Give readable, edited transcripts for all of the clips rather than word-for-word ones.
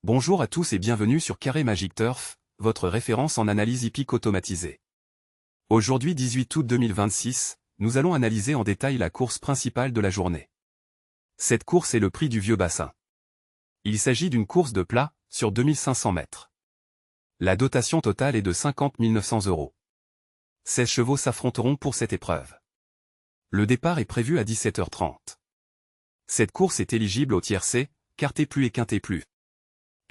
Bonjour à tous et bienvenue sur Carré Magic Turf, votre référence en analyse hippique automatisée. Aujourd'hui 18 août 2026, nous allons analyser en détail la course principale de la journée. Cette course est le prix du Vieux Bassin. Il s'agit d'une course de plat, sur 2500 mètres. La dotation totale est de 50 900 €. 16 chevaux s'affronteront pour cette épreuve. Le départ est prévu à 17h30. Cette course est éligible au tiercé, quarté plus et quinté plus.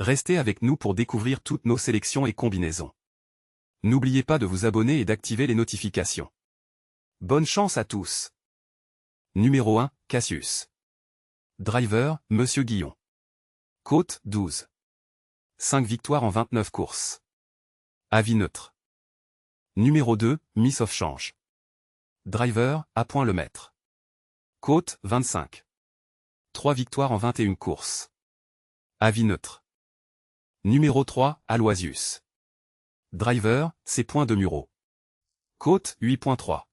Restez avec nous pour découvrir toutes nos sélections et combinaisons. N'oubliez pas de vous abonner et d'activer les notifications. Bonne chance à tous. Numéro 1, Cassius. Driver, Monsieur Guillon. Côte, 12. 5 victoires en 29 courses. Avis neutre. Numéro 2, Miss of Change. Driver, à point le maître. Côte, 25. 3 victoires en 21 courses. Avis neutre. Numéro 3, Aloysius. Driver, c'est points de Muro. Côte, 8.3.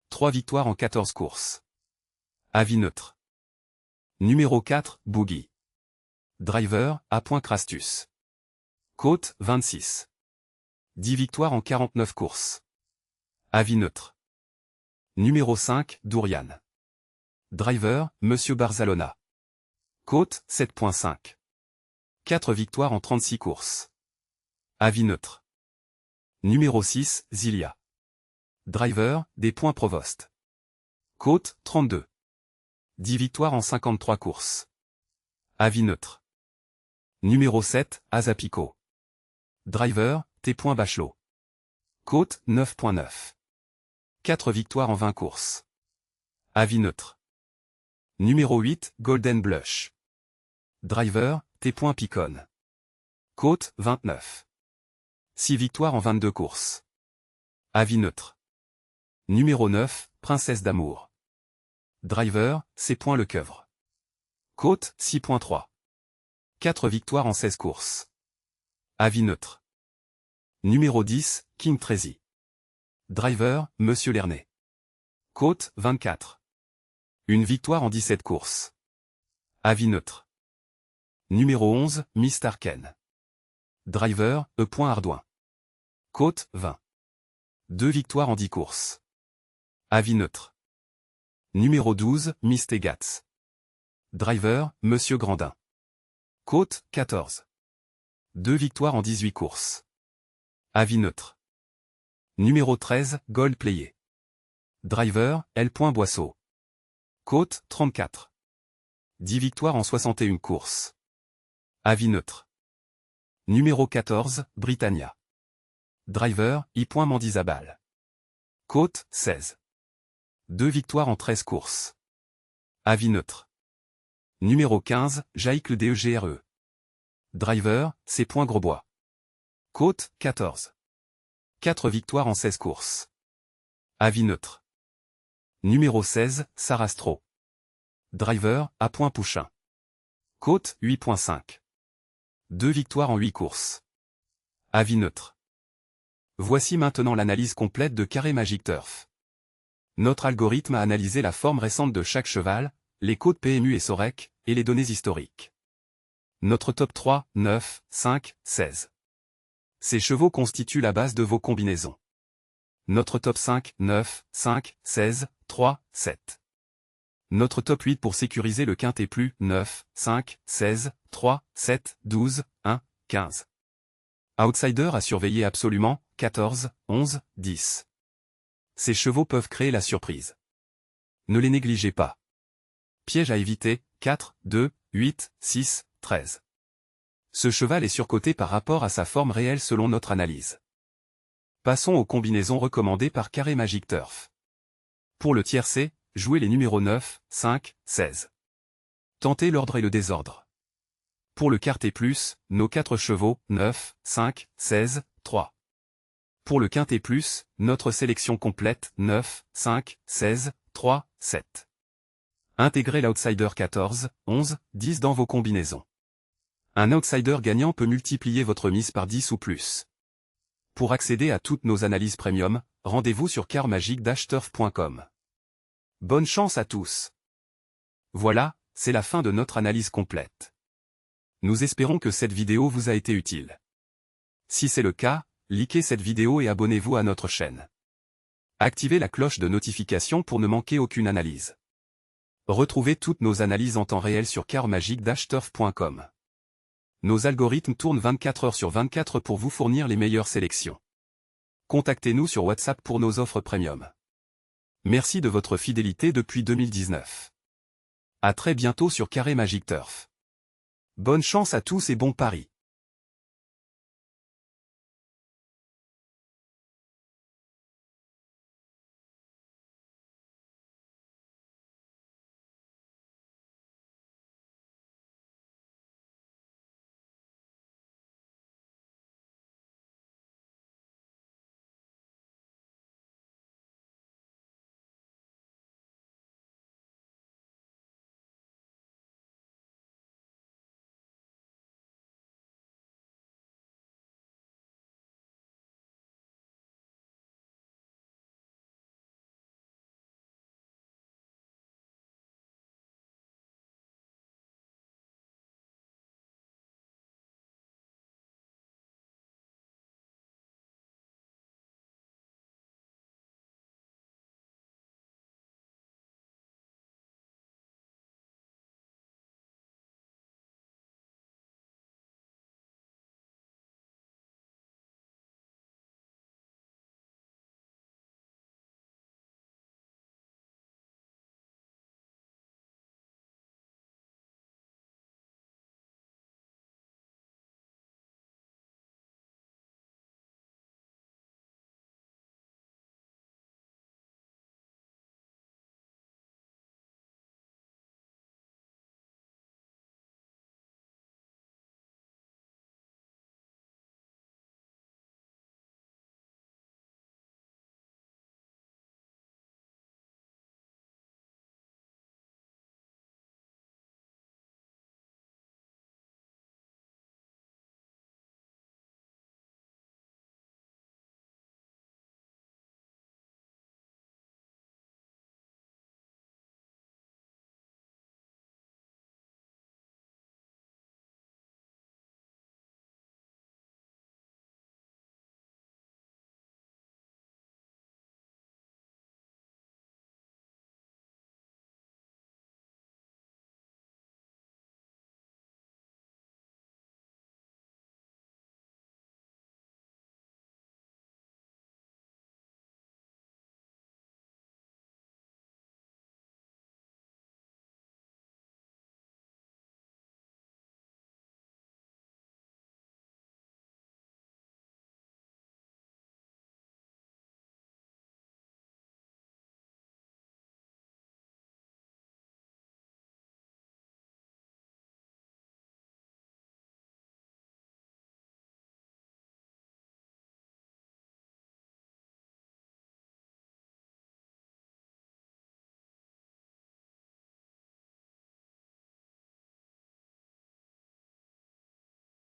3 victoires en 14 courses. Avis neutre. Numéro 4, Boogie. Driver, à point Crastus. Côte, 26. 10 victoires en 49 courses. Avis neutre. Numéro 5, Dourian. Driver, Monsieur Barzalona. Côte, 7.5. 4 victoires en 36 courses. Avis neutre. Numéro 6, Zilia. Driver, des points Provost. Côte, 32. 10 victoires en 53 courses. Avis neutre. Numéro 7, Azapico. Driver, T. Bachelot. Côte, 9.9. 4 victoires en 20 courses. Avis neutre. Numéro 8, Golden Blush. Driver, T. Picon. Côte, 29. 6 victoires en 22 courses. Avis neutre. Numéro 9, Princesse d'Amour. Driver, C. Lecoeuvre. Côte, 6.3. 4 victoires en 16 courses. Avis neutre. Numéro 10, King Tracy. Driver, Monsieur Lernet. Côte, 24. 1 victoire en 17 courses. Avis neutre. Numéro 11, Miss Tarken. Driver, E. Ardouin. Côte, 20. 2 victoires en 10 courses. Avis neutre. Numéro 12, Miss Tegats. Driver, Monsieur Grandin. Côte, 14. 2 victoires en 18 courses. Avis neutre. Numéro 13, Gold Playé. Driver, L. Boisseau. Côte, 34. 10 victoires en 61 courses. Avis neutre. Numéro 14, Britannia. Driver, I. Mandizabal. Côte, 16. 2 victoires en 13 courses. Avis neutre. Numéro 15, Jaïque DEGRE. Driver, C. Grosbois. Côte, 14. 4 victoires en 16 courses. Avis neutre. Numéro 16, Sarastro. Driver, A. Pouchin. Côte, 8.5. 2 victoires en 8 courses. Avis neutre. Voici maintenant l'analyse complète de Carré Magic Turf. Notre algorithme a analysé la forme récente de chaque cheval, les côtes PMU et Sorek, et les données historiques. Notre top 3, 9, 5, 16. Ces chevaux constituent la base de vos combinaisons. Notre top 5, 9, 5, 16, 3, 7. Notre top 8 pour sécuriser le quintet plus, 9, 5, 16, 3, 7, 12, 1, 15. Outsider à surveiller absolument, 14, 11, 10. Ces chevaux peuvent créer la surprise. Ne les négligez pas. Piège à éviter, 4, 2, 8, 6, 13. Ce cheval est surcoté par rapport à sa forme réelle selon notre analyse. Passons aux combinaisons recommandées par Carré Magic Turf. Pour le tiercé, jouez les numéros 9, 5, 16. Tentez l'ordre et le désordre. Pour le quartet plus, nos 4 chevaux, 9, 5, 16, 3. Pour le quintet plus, notre sélection complète, 9, 5, 16, 3, 7. Intégrez l'outsider 14, 11, 10 dans vos combinaisons. Un outsider gagnant peut multiplier votre mise par 10 ou plus. Pour accéder à toutes nos analyses premium, rendez-vous sur carmagic-turf.com. Bonne chance à tous. Voilà, c'est la fin de notre analyse complète. Nous espérons que cette vidéo vous a été utile. Si c'est le cas, likez cette vidéo et abonnez-vous à notre chaîne. Activez la cloche de notification pour ne manquer aucune analyse. Retrouvez toutes nos analyses en temps réel sur carmagic-turf.com. Nos algorithmes tournent 24 heures sur 24 pour vous fournir les meilleures sélections. Contactez-nous sur WhatsApp pour nos offres premium. Merci de votre fidélité depuis 2019. À très bientôt sur Carré Magic Turf. Bonne chance à tous et bon pari.